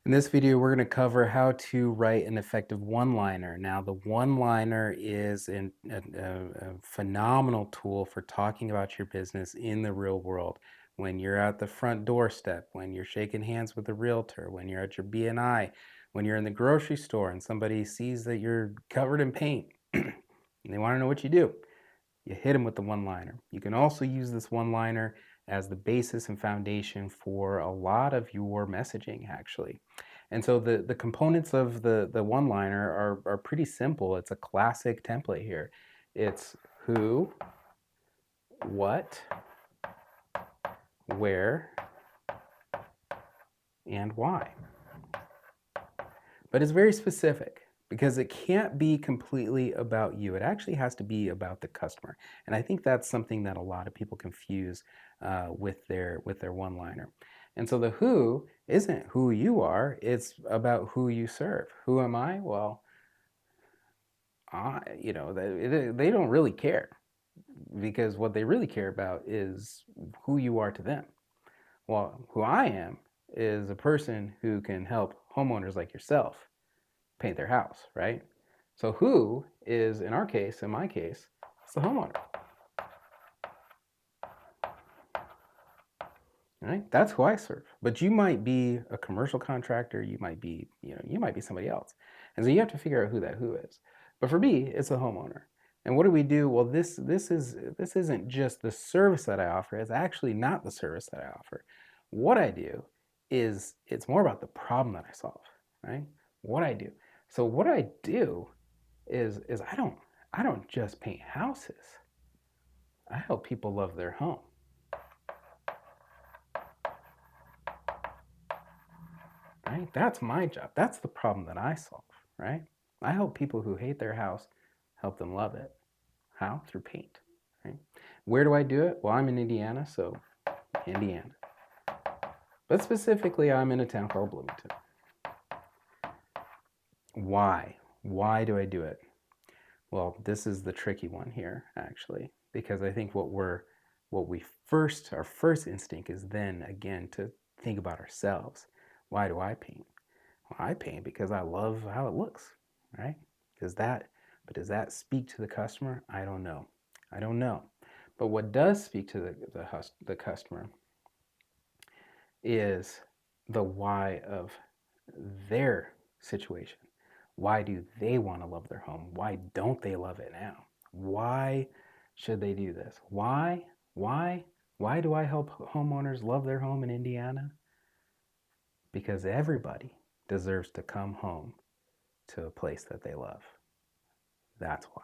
In this video, we're going to cover how to write an effective one-liner. Now, the one-liner is a phenomenal tool for talking about your business in the real world. When you're at the front doorstep, when you're shaking hands with a realtor, when you're at your BNI, when you're in the grocery store and somebody sees that you're covered in paint and they want to know what you do, you hit them with the one-liner. You can also use this one-liner as the basis and foundation for a lot of your messaging, actually. And so the components of the one-liner are pretty simple. It's a classic template here. It's who, what, where, and why. But it's very specific because it can't be completely about you. It actually has to be about the customer. And I think that's something that a lot of people confuse with their one-liner. And so the who isn't who you are, it's about who you serve. Who am I? Well, they don't really care, because what they really care about is who you are to them. Well, who I am is a person who can help homeowners like yourself paint their house, right? So who is, in our case, in my case, it's the homeowner, right? That's who I serve. But you might be a commercial contractor, you might be, you might be somebody else. And so you have to figure out who that who is. But for me, it's a homeowner. And what do we do? Well, this isn't just the service that I offer. It's actually not the service that I offer. What I do is it's more about the problem that I solve, right? What I do. So what I do is I don't just paint houses. I help people love their home. Right? That's my job. That's the problem that I solve, right? I help people who hate their house help them love it. How? Through paint, right? Where do I do it? Well, I'm in Indiana, so Indiana. But specifically, I'm in a town called Bloomington. Why? Why do I do it? Well, this is the tricky one here, actually, because I think our first instinct is then again to think about ourselves. Why do I paint? Well, I paint because I love how it looks, right? Does that speak to the customer? I don't know. I don't know. But what does speak to the customer is the why of their situation. Why do they want to love their home? Why don't they love it now? Why should they do this? Why? Why? Why do I help homeowners love their home in Indiana? Because everybody deserves to come home to a place that they love. That's why.